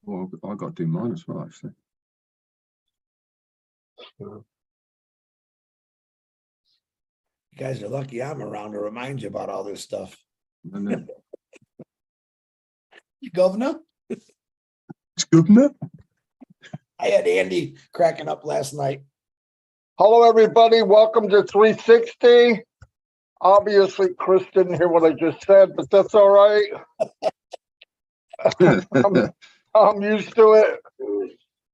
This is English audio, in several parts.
Well, I got to do mine as well, actually. You guys are lucky I'm around to remind you about all this stuff. And, Governor? Governor? I had Andy cracking up last night. Hello, everybody. Welcome to 360. Obviously, Chris didn't hear what I just said, but that's all right. I'm used to it.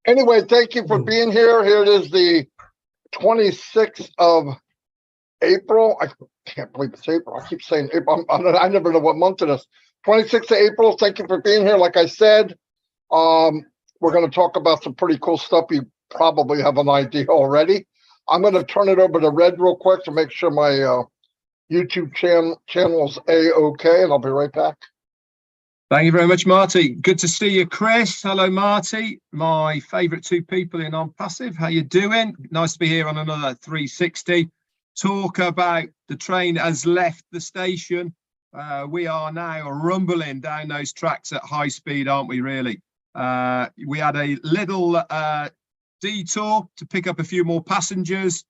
Anyway, thank you for being here. Here it is, the 26th of April. I can't believe it's April. I keep saying April. I never know what month it is. 26th of April. Thank you for being here. Like I said, we're going to talk about some pretty cool stuff. You probably have an idea already. I'm going to turn it over to Red real quick to make sure my YouTube channel's A-OK, and I'll be right back. Thank you very much, Marty. Good to see you, Chris. Hello, Marty. My favourite two people in ONPASSIVE. How you doing? Nice to be here on another 360. Talk about the train has left the station. We are now rumbling down those tracks at high speed, aren't we, really? We had a little detour to pick up a few more passengers,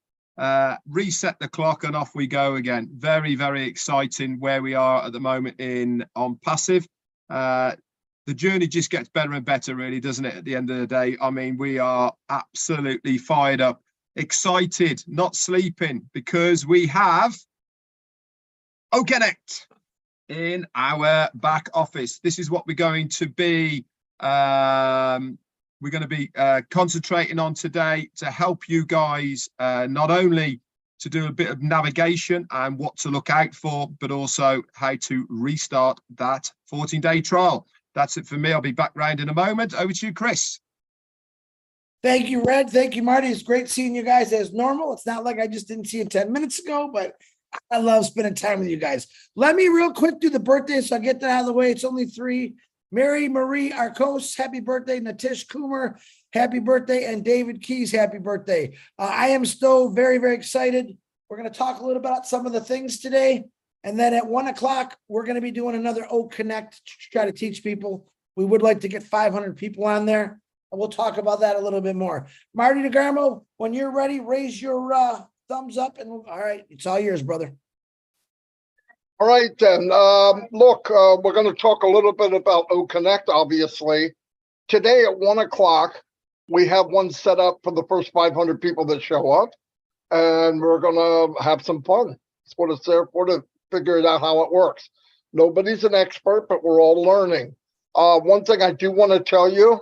reset the clock, and off we go again. Very, very exciting where we are at the moment in ONPASSIVE. The journey just gets better and better, really, doesn't it, at the end of the day? I mean, we are absolutely fired up, excited, not sleeping, because we have OConnect in our back office. This is what we're going to be concentrating on today to help you guys not only to do a bit of navigation and what to look out for, but also how to restart that 14-day trial. That's it for me. I'll be back round in a moment. Over to you, Chris. Thank you, Red. Thank you, Marty. It's great seeing you guys as normal. It's not like I just didn't see you 10 minutes ago, but I love spending time with you guys. Let me real quick do the birthday so I get that out of the way. It's only 3. Mary Marie Arcos, happy birthday. Natish Kumar, happy birthday. And David Keys, happy birthday. I am still very, very excited. We're going to talk a little about some of the things today. And then at 1 o'clock, we're going to be doing another OConnect to try to teach people. We would like to get 500 people on there. And we'll talk about that a little bit more. Marty DeGarmo, when you're ready, raise your thumbs up. And all right, it's all yours, brother. All right, then. Look, we're going to talk a little bit about OConnect, obviously. Today at 1 o'clock, we have one set up for the first 500 people that show up, and we're going to have some fun. That's what it's there for, to figure it out how it works. Nobody's an expert, but we're all learning. One thing I do want to tell you,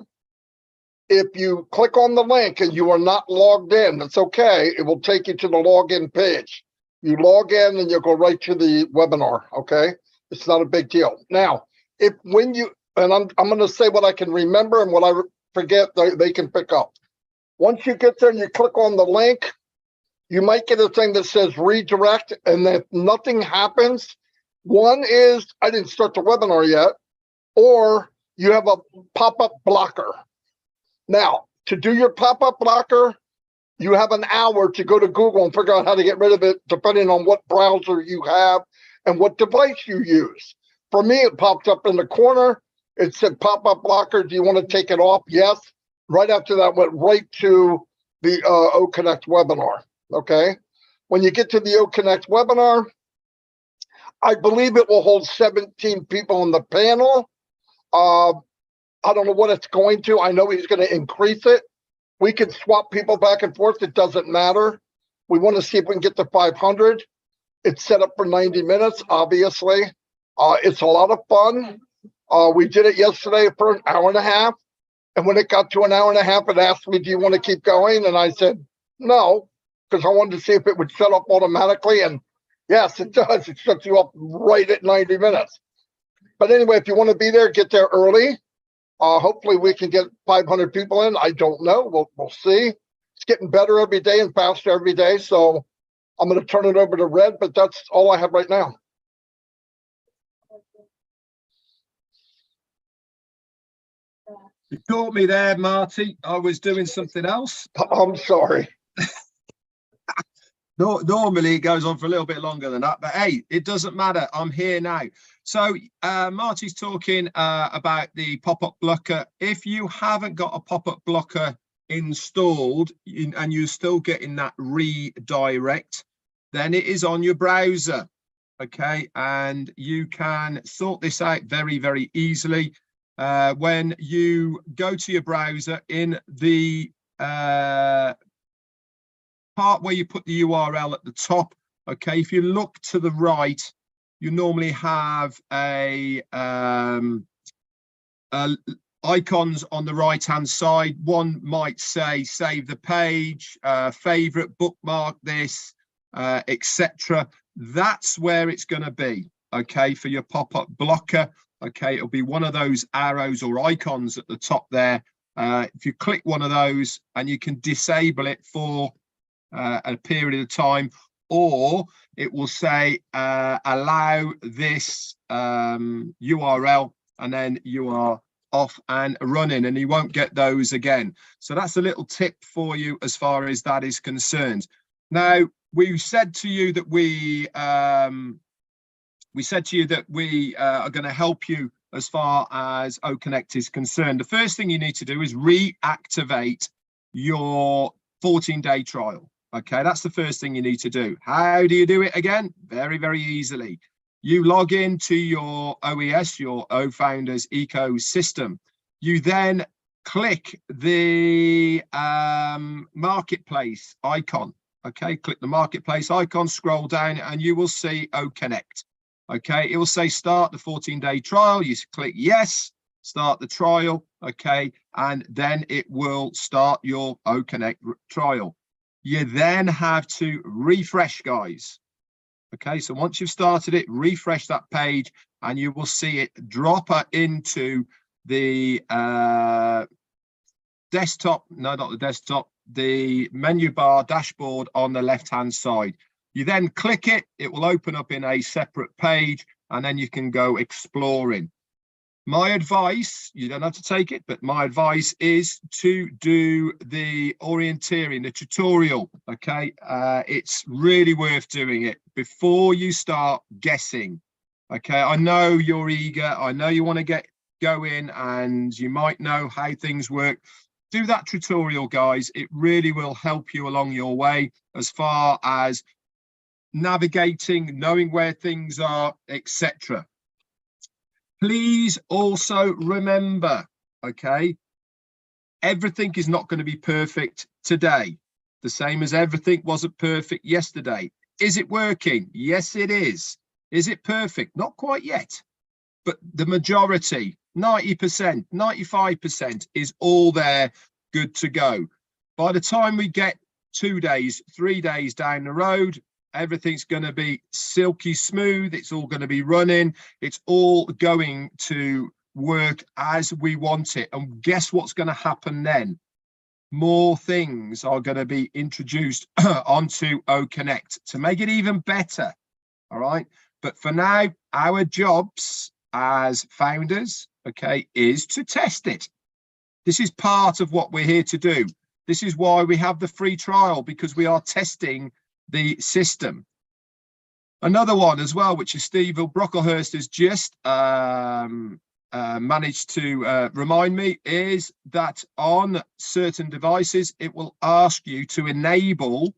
if you click on the link and you are not logged in, it's okay. It will take you to the login page. You log in and you'll go right to the webinar, okay? It's not a big deal. Now, I'm going to say what I can remember, and what I forget, they can pick up. Once you get there and you click on the link, you might get a thing that says redirect, and if nothing happens, one is I didn't start the webinar yet, or you have a pop-up blocker. Now, to do your pop-up blocker, you have an hour to go to Google and figure out how to get rid of it, depending on what browser you have and what device you use. For me, it popped up in the corner. It said pop-up blocker. Do you want to take it off? Yes. Right after that, went right to the OConnect webinar. Okay. When you get to the OConnect webinar, I believe it will hold 17 people on the panel. I don't know what it's going to. I know he's going to increase it. We can swap people back and forth. It doesn't matter. We want to see if we can get to 500. It's set up for 90 minutes, obviously. It's a lot of fun. We did it yesterday for an hour and a half. And when it got to an hour and a half, it asked me, do you want to keep going? And I said, no, because I wanted to see if it would set up automatically. And yes, it does. It sets you up right at 90 minutes. But anyway, if you want to be there, get there early. Hopefully we can get 500 people in. I don't know. We'll see. It's getting better every day and faster every day. So I'm going to turn it over to Red, but that's all I have right now. You caught me there, Marty. I was doing something else. I'm sorry. Normally it goes on for a little bit longer than that, but hey, it doesn't matter. I'm here now. So Marty's talking about the pop-up blocker. If you haven't got a pop-up blocker installed and you're still getting that redirect, then it is on your browser. Okay, and you can sort this out very, very easily. When you go to your browser, in the part where you put the URL at the top, okay, if you look to the right, you normally have icons on the right hand side. One might say save the page, favorite, bookmark this, etc. That's where it's going to be, okay, for your pop-up blocker. Okay, it'll be one of those arrows or icons at the top there. If you click one of those, and you can disable it for a period of time, or it will say allow this URL, and then you are off and running, and you won't get those again. So that's a little tip for you as far as that is concerned. Now, we said to you that we are going to help you as far as OConnect is concerned. The first thing you need to do is reactivate your 14-day trial. Okay, that's the first thing you need to do. How do you do it again? Very, very easily. You log into your OES, your OFounders ecosystem. You then click the marketplace icon. Okay, click the marketplace icon, scroll down, and you will see OConnect. Okay, it will say start the 14-day trial. You click yes, start the trial. Okay, and then it will start your OConnect trial. You then have to refresh, guys. Okay, so once you've started it, refresh that page, and you will see it drop into the desktop. No, not the desktop. The menu bar dashboard on the left hand side. You then click it, it will open up in a separate page, and then you can go exploring. My advice, you don't have to take it, but my advice is to do the orienteering, the tutorial. Okay, it's really worth doing it before you start guessing. Okay, I know you're eager, I know you want to get going, and you might know how things work. Do that tutorial, guys. It really will help you along your way as far as navigating, knowing where things are, etc. Please also remember, okay, everything is not going to be perfect today, the same as everything wasn't perfect yesterday. Is it working? Yes, it is. Is it perfect? Not quite yet, but the majority, 90%, 95% is all there, good to go. By the time we get 2 days, 3 days down the road, everything's going to be silky smooth. It's all going to be running. It's all going to work as we want it. And guess what's going to happen then? More things are going to be introduced onto OConnect to make it even better. All right. But for now, our jobs as founders, okay, is to test it. This is part of what we're here to do. This is why we have the free trial, because we are testing the system. Another one as well, which is Steve Brocklehurst has just managed to remind me, is that on certain devices, it will ask you to enable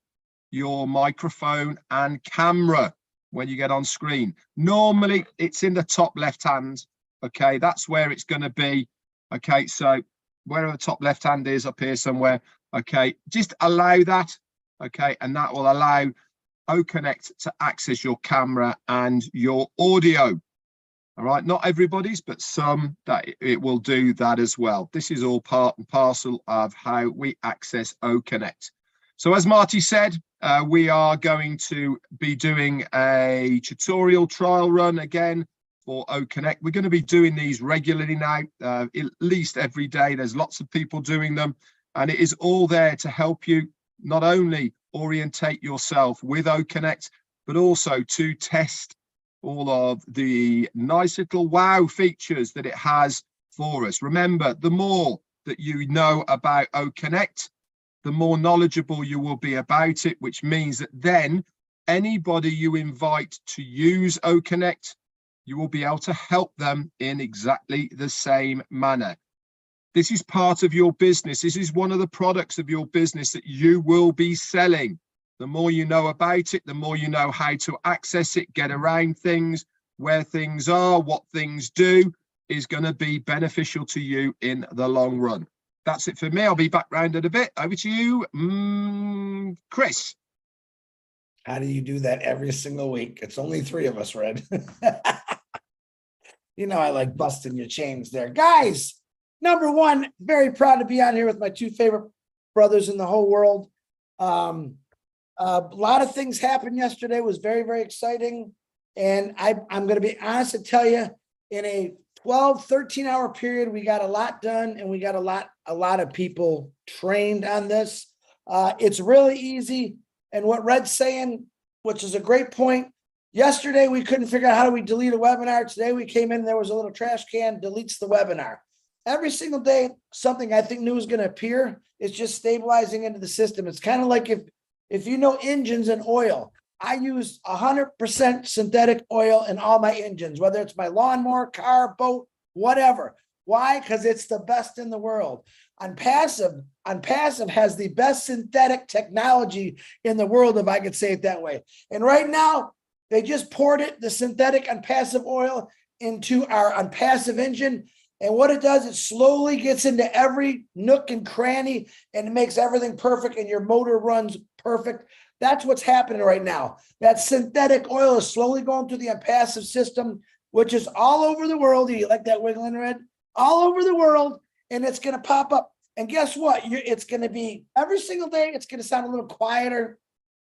your microphone and camera when you get on screen. Normally, it's in the top left hand. Okay, that's where it's going to be. Okay, so wherever the top left hand is, up here somewhere. Okay, just allow that. Okay, and that will allow OConnect to access your camera and your audio. All right, not everybody's, but some that it will do that as well. This is all part and parcel of how we access OConnect. So as Marty said, we are going to be doing a tutorial trial run again for OConnect. We're going to be doing these regularly now, at least every day. There's lots of people doing them, and it is all there to help you not only orientate yourself with OConnect, but also to test all of the nice little wow features that it has for us. Remember, the more that you know about OConnect, the more knowledgeable you will be about it, which means that then anybody you invite to use OConnect, you will be able to help them in exactly the same manner. This is part of your business. This is one of the products of your business that you will be selling. The more you know about it, the more you know how to access it, get around things, where things are, what things do, is going to be beneficial to you in the long run. That's it for me. I'll be back round in a bit. Over to you, Chris. How do you do that every single week? It's only 3 of us, Red. You know, I like busting your chains there. Guys, number one, very proud to be on here with my 2 favorite brothers in the whole world. A lot of things happened yesterday. It was very, very exciting. And I'm going to be honest to tell you, in a 12, 13-hour period, we got a lot done, and we got a lot of people trained on this. It's really easy. And what Red's saying, which is a great point, yesterday we couldn't figure out how do we delete a webinar. Today we came in, there was a little trash can, deletes the webinar. Every single day, something I think new is going to appear. It's just stabilizing into the system. It's kind of like if you know engines and oil. I use 100% synthetic oil in all my engines, whether it's my lawnmower, car, boat, whatever. Why? Because it's the best in the world. ONPASSIVE has the best synthetic technology in the world, if I could say it that way. And right now, they just poured the synthetic ONPASSIVE oil into our ONPASSIVE engine. And what it does, it slowly gets into every nook and cranny and it makes everything perfect, and your motor runs perfect. That's what's happening right now. That synthetic oil is slowly going through the ONPASSIVE system, which is all over the world. Do you like that wiggling, Red? All over the world, and it's going to pop up. And guess what? It's going to be every single day. It's going to sound a little quieter.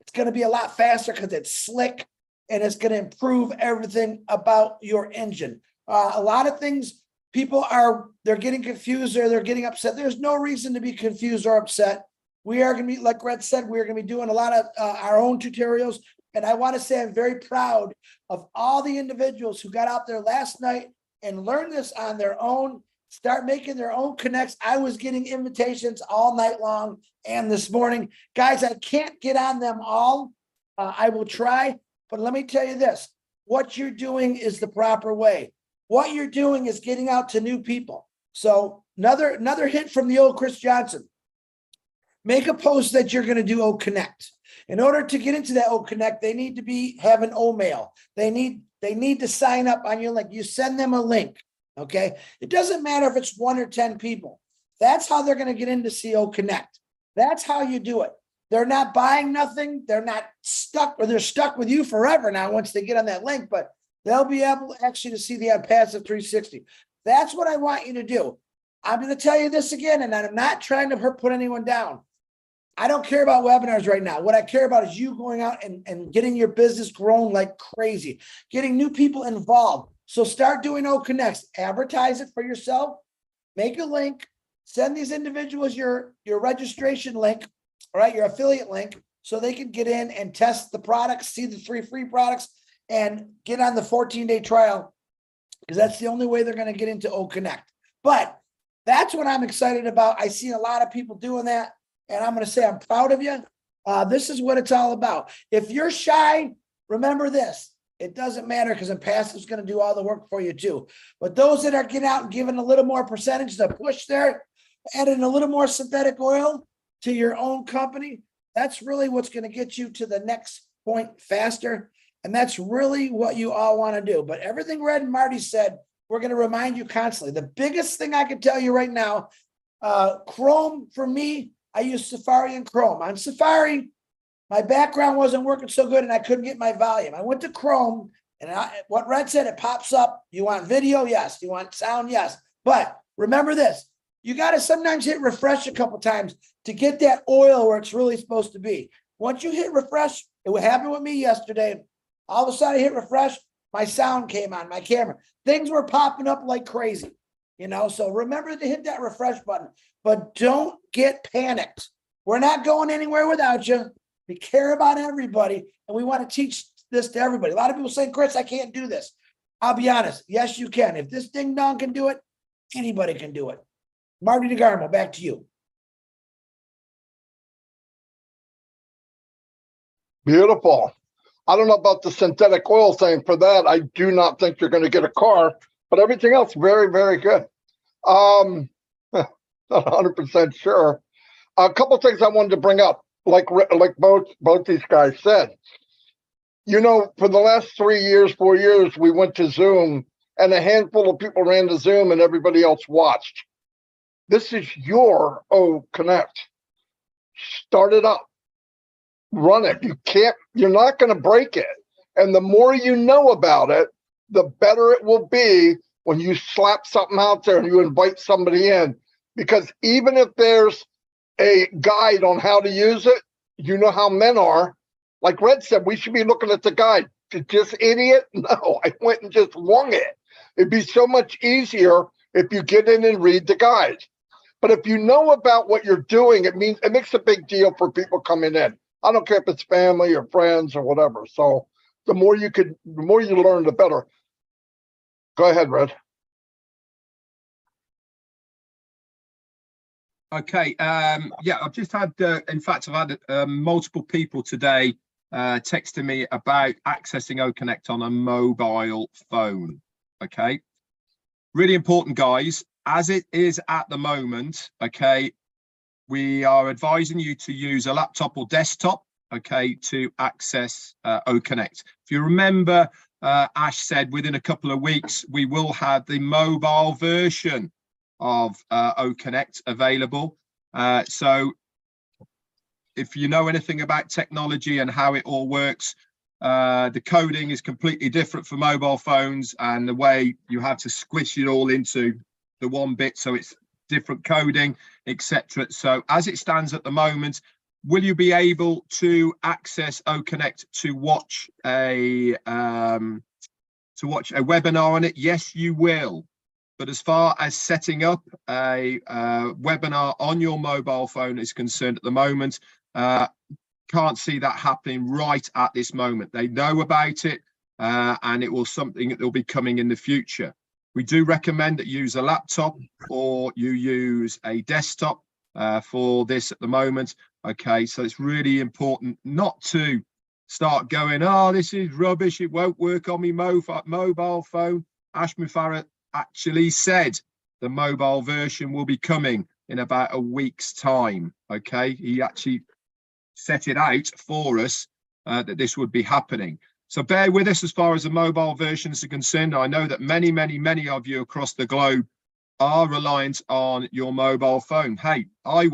It's going to be a lot faster because it's slick, and it's going to improve everything about your engine. A lot of things they're getting confused or they're getting upset. There's no reason to be confused or upset. We are going to be, like Red said, we're going to be doing a lot of our own tutorials. And I want to say I'm very proud of all the individuals who got out there last night and learned this on their own, start making their own connects. I was getting invitations all night long and this morning. Guys, I can't get on them all. I will try, but let me tell you this. What you're doing is the proper way. What you're doing is getting out to new people. So another hint from the old Chris Johnson. Make a post that you're going to do OConnect. In order to get into that OConnect, they need to have an O-mail. They need to sign up on your link. You send them a link, okay? It doesn't matter if it's 1 or 10 people. That's how they're going to get in to see OConnect. That's how you do it. They're not buying nothing. They're not stuck, or they're stuck with you forever now once they get on that link, but they'll be able actually to see the ONPASSIVE 360. That's what I want you to do. I'm going to tell you this again, and I'm not trying to put anyone down. I don't care about webinars right now. What I care about is you going out and getting your business grown like crazy, getting new people involved. So start doing OConnects, advertise it for yourself, make a link, send these individuals your registration link, all right, your affiliate link, so they can get in and test the products, see the 3 free products, and get on the 14-day trial, because that's the only way they're going to get into OConnect. But that's what I'm excited about. I see a lot of people doing that. And I'm going to say I'm proud of you. This is what it's all about. If you're shy, remember this. It doesn't matter, because ONPASSIVE is going to do all the work for you too. But those that are getting out and giving a little more percentage to push there, adding a little more synthetic oil to your own company, that's really what's going to get you to the next point faster. And that's really what you all want to do. But everything Red and Marty said, we're going to remind you constantly. The biggest thing I can tell you right now, Chrome for me, I use Safari and Chrome. On Safari, my background wasn't working so good and I couldn't get my volume. I went to Chrome, and what Red said, it pops up. You want video? Yes. You want sound? Yes. But remember this, you got to sometimes hit refresh a couple times to get that oil where it's really supposed to be. Once you hit refresh, it would happen with me yesterday. All of a sudden I hit refresh, my sound came on, my camera. Things were popping up like crazy. So remember to hit that refresh button, but don't get panicked. We're not going anywhere without you. We care about everybody, and we want to teach this to everybody. A lot of people say, Chris, I can't do this. I'll be honest. Yes, you can. If this ding dong can do it, anybody can do it. Marty DeGarmo, back to you. Beautiful. I don't know about the synthetic oil thing. For that, I do not think you're going to get a car, but everything else, very, very good. Not 100% sure. A couple of things I wanted to bring up, like both these guys said. You know, for the last 3 years, 4 years, we went to Zoom, and a handful of people ran to Zoom, and everybody else watched. This is your O Connect. Start it up. Run it. You're not going to break it. And the more you know about it, the better it will be when you slap something out there and you invite somebody in. Because even if there's a guide on how to use it, you know how men are. Like Red said, we should be looking at the guide. Just idiot? No, I went and just wung it. It'd be so much easier if you get in and read the guide. But if you know about what you're doing, it makes a big deal for people coming in. I don't care if it's family or friends or whatever. So the more you learn, the better. Go ahead, Red. Okay. Yeah, I've just had, in fact, I've had multiple people today texting me about accessing OConnect on a mobile phone. Okay. Really important, guys. As it is at the moment, okay, we are advising you to use a laptop or desktop, okay, to access OConnect. If you remember, Ash said within a couple of weeks, we will have the mobile version of OConnect available. So if you know anything about technology and how it all works, the coding is completely different for mobile phones, and the way you have to squish it all into the one bit, so it's different coding, etc. So as it stands at the moment, will you be able to access OConnect to watch a webinar on it? Yes, you will. But as far as setting up a webinar on your mobile phone is concerned at the moment, can't see that happening right at this moment. They know about it, and it will something that will be coming in the future. We do recommend that you use a laptop or you use a desktop for this at the moment. Okay, so it's really important not to start going, oh, this is rubbish, it won't work on my mobile phone. Ash Mufarah actually said the mobile version will be coming in about a week's time. Okay, he actually set it out for us that this would be happening. So bear with us as far as the mobile versions are concerned. I know that many, many, many of you across the globe are reliant on your mobile phone. Hey, I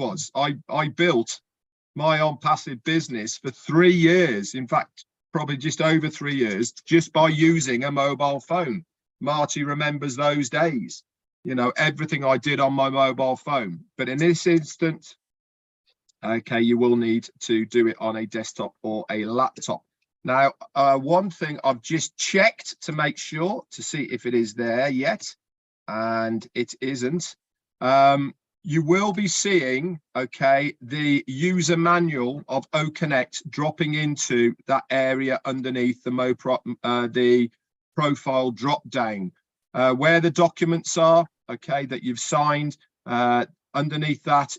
built my ONPASSIVE business for 3 years. In fact, probably just over 3 years, just by using a mobile phone. Marty remembers those days. You know, everything I did on my mobile phone. But in this instance, okay, you will need to do it on a desktop or a laptop. Now, one thing I've just checked to make sure to see if it is there yet, and it isn't. You will be seeing, okay, the user manual of OConnect dropping into that area underneath the profile drop down, where the documents are, okay, that you've signed. Underneath that,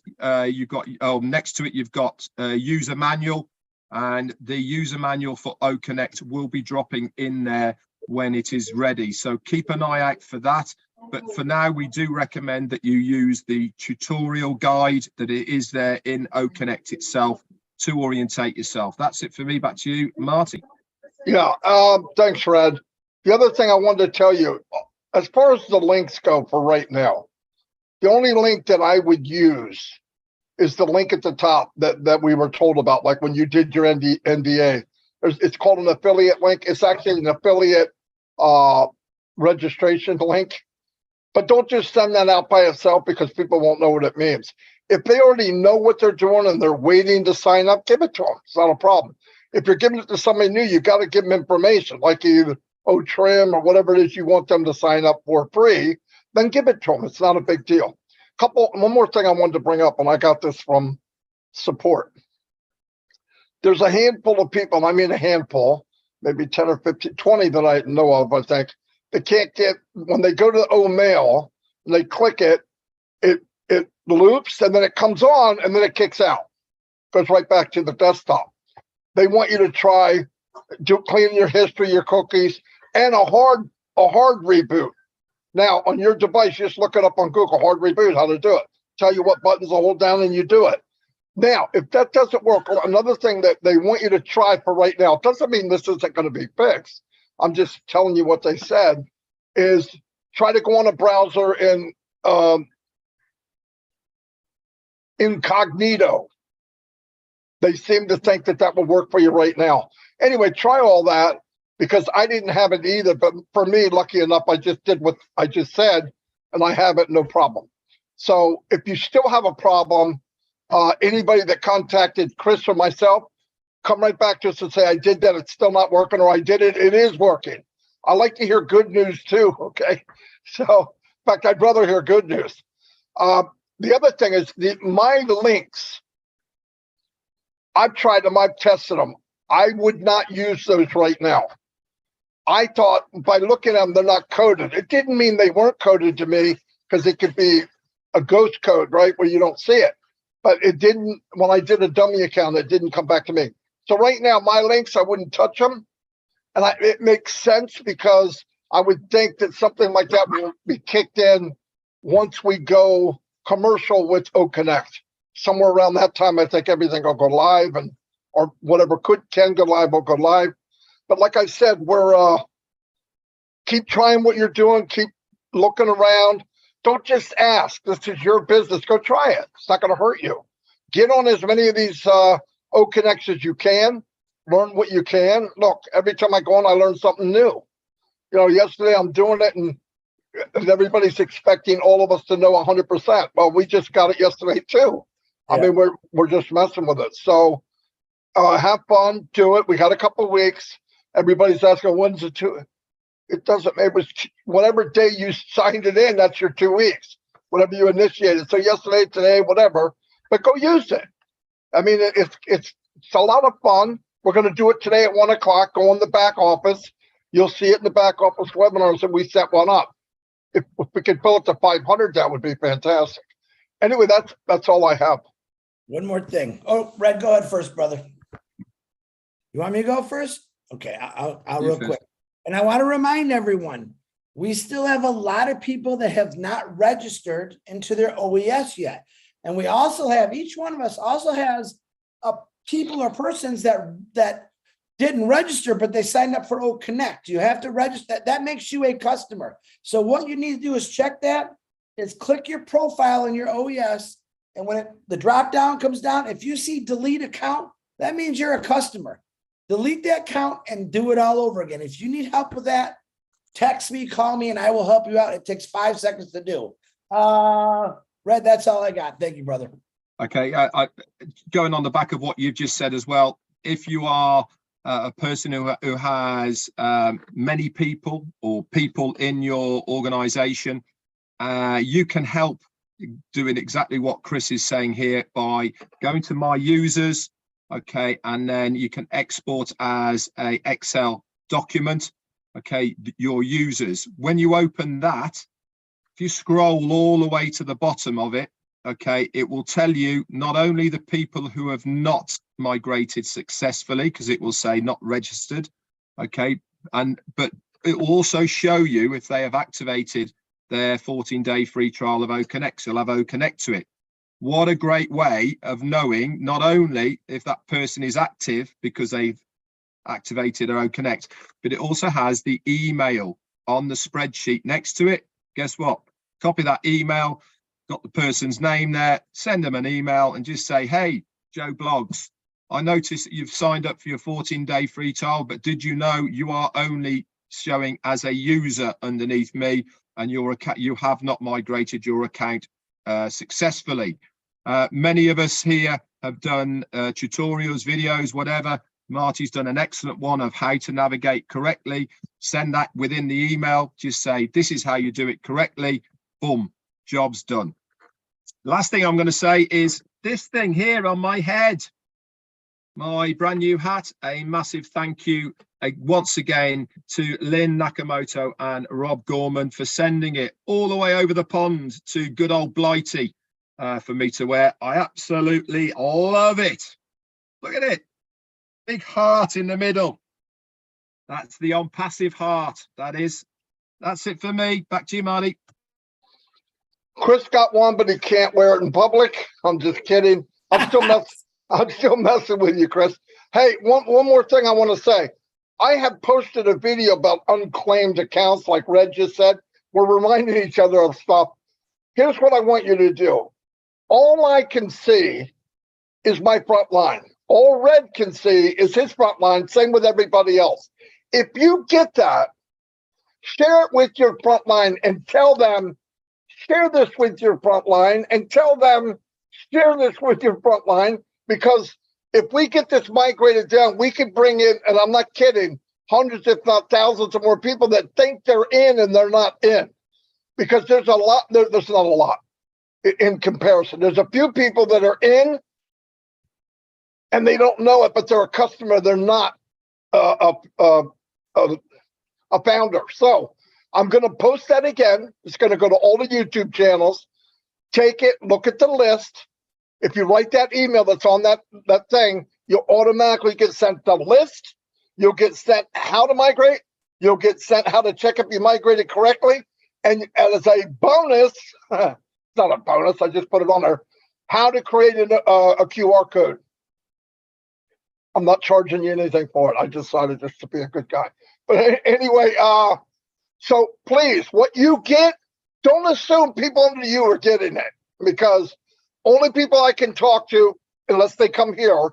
you've got, next to it, you've got user manual. And the user manual for OConnect will be dropping in there when it is ready. So keep an eye out for that. But for now, we do recommend that you use the tutorial guide that it is there in OConnect itself to orientate yourself. That's it for me. Back to you, Marty. Yeah, thanks, Red. The other thing I wanted to tell you, as far as the links go for right now, the only link that I would use is the link at the top that we were told about, like when you did your NDA. It's called an affiliate link. It's actually an affiliate registration link. But don't just send that out by itself, because people won't know what it means. If they already know what they're doing and they're waiting to sign up, give it to them. It's not a problem. If you're giving it to somebody new, you got to give them information, like either trim or whatever it is you want them to sign up for free, then give it to them. It's not a big deal. One more thing I wanted to bring up, and I got this from support. There's a handful of people, and I mean a handful, maybe 10 or 15, 20 that I know of, I think, that can't get, when they go to the mail and they click it, it loops, and then it comes on, and then it kicks out. Goes right back to the desktop. they want you to try clean your history, your cookies, and a hard reboot. Now, on your device, just look it up on Google, hard reboot, how to do it. Tell you what buttons to hold down, and you do it. Now, if that doesn't work, another thing that they want you to try for right now, doesn't mean this isn't going to be fixed. I'm just telling you what they said, is try to go on a browser in incognito. They seem to think that that will work for you right now. Anyway, try all that, because I didn't have it either. But for me, lucky enough, I just did what I just said, and I have it, no problem. So if you still have a problem, anybody that contacted Chris or myself, come right back to us and say, I did that, it's still not working, or I did it, it is working. I like to hear good news too, okay? So, in fact, I'd rather hear good news. The other thing is my links, I've tried them, I've tested them. I would not use those right now. I thought by looking at them, they're not coded. It didn't mean they weren't coded to me, because it could be a ghost code, right, where you don't see it. But it didn't, when I did a dummy account, it didn't come back to me. So right now, my links, I wouldn't touch them. And it makes sense, because I would think that something like that will be kicked in once we go commercial with OConnect. Somewhere around that time, I think everything will go live, and or whatever can go live will go live. But like I said, we're keep trying what you're doing, keep looking around. Don't just ask. This is your business. Go try it. It's not going to hurt you. Get on as many of these OConnects as you can. Learn what you can. Look, every time I go on, I learn something new. You know, yesterday I'm doing it, and everybody's expecting all of us to know 100%. Well, we just got it yesterday too. Yeah. I mean, we're just messing with it. So have fun, do it. We got a couple of weeks. Everybody's asking, when's the 2? It doesn't matter. It was whatever day you signed it in, that's your 2 weeks, whatever you initiated. So yesterday, today, whatever, but go use it. I mean, it's a lot of fun. We're going to do it today at 1 o'clock. Go in the back office. You'll see it in the back office webinars, and we set one up. If we could fill it to 500, that would be fantastic. Anyway, that's all I have. One more thing. Oh, Red, go ahead first, brother. You want me to go first? Okay, I'll real quick. And I want to remind everyone, we still have a lot of people that have not registered into their OES yet. And we also have, each one of us also has people or persons that didn't register, but they signed up for OConnect. You have to register. That makes you a customer. So what you need to do is check that, is click your profile in your OES. And when the drop down comes down, if you see delete account, that means you're a customer. Delete that account and do it all over again. If you need help with that, text me, call me, and I will help you out. It takes 5 seconds to do. Red, that's all I got. Thank you, brother. Okay, going on the back of what you've just said as well, if you are a person who has many people or people in your organization, you can help doing exactly what Chris is saying here by going to my users, okay, and then you can export as a Excel document, okay, your users. When you open that, if you scroll all the way to the bottom of it, okay, it will tell you not only the people who have not migrated successfully, because it will say not registered, okay, but it will also show you if they have activated their 14-day free trial of OConnect. You'll have OConnect to it. What a great way of knowing not only if that person is active because they've activated their OConnect, but it also has the email on the spreadsheet next to it. Guess what? Copy that email, got the person's name there, send them an email and just say, hey, Joe Blogs, I noticed that you've signed up for your 14-day free trial, but did you know you are only showing as a user underneath me, and your account, you have not migrated your account successfully. Many of us here have done tutorials, videos, whatever. Marty's done an excellent one of how to navigate correctly. Send that within the email. Just say, this is how you do it correctly. Boom, job's done. Last thing I'm going to say is this thing here on my head, my brand new hat. A massive thank you once again to Lynn Nakamoto and Rob Gorman for sending it all the way over the pond to good old Blighty for me to wear. I absolutely love it. Look at it. big heart in the middle. That's the ONPASSIVE heart. That's it for me. Back to you, Marty. Chris got one, but he can't wear it in public. I'm just kidding. I'm still messing with you, Chris. Hey, one more thing I want to say. I have posted a video about unclaimed accounts, like Red just said. We're reminding each other of stuff. Here's what I want you to do. All I can see is my front line. All Red can see is his front line. Same with everybody else. If you get that, share it with your front line and tell them, share this with your front line and tell them, share this with your front line, because if we get this migrated down, we could bring in, and I'm not kidding, hundreds, if not thousands of more people that think they're in and they're not in. Because there's a lot, there's not a lot in comparison. There's a few people that are in and they don't know it, but they're a customer. They're not a founder. So I'm going to post that again. It's going to go to all the YouTube channels. Take it, look at the list. If you write that email that's on that thing, you'll automatically get sent the list. You'll get sent how to migrate. You'll get sent how to check if you migrated correctly. And as a bonus, it's not a bonus, I just put it on there, how to create a QR code. I'm not charging you anything for it. I decided just to be a good guy. But anyway, so please, what you get, don't assume people under you are getting it, because only people I can talk to, unless they come here,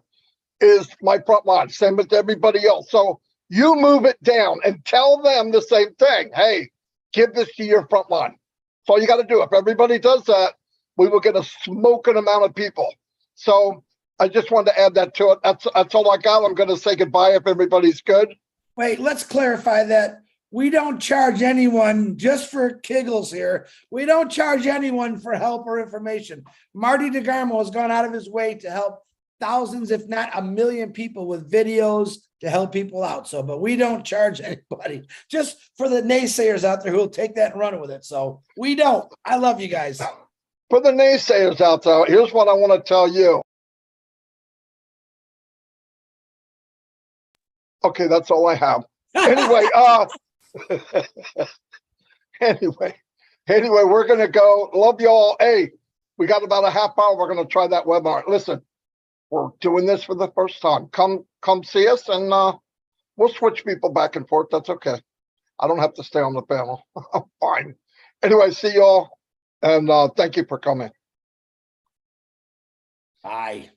is my front line. Same with everybody else. So you move it down and tell them the same thing. Hey, give this to your front line. That's all you got to do. If everybody does that, we will get a smoking amount of people. So I just wanted to add that to it. That's all I got. I'm going to say goodbye if everybody's good. Wait, let's clarify that. We don't charge anyone, just for giggles here. We don't charge anyone for help or information. Marty DeGarmo has gone out of his way to help thousands, if not a million people with videos to help people out. So, but we don't charge anybody, just for the naysayers out there who will take that and run with it. So we don't. I love you guys. For the naysayers out there, here's what I want to tell you. Okay, that's all I have. Anyway, anyway, we're going to go. Love y'all. Hey, we got about a half hour. We're going to try that webinar. Listen, we're doing this for the first time. Come see us, and we'll switch people back and forth. That's okay. I don't have to stay on the panel. I'm fine. Anyway, see y'all, and thank you for coming. Bye.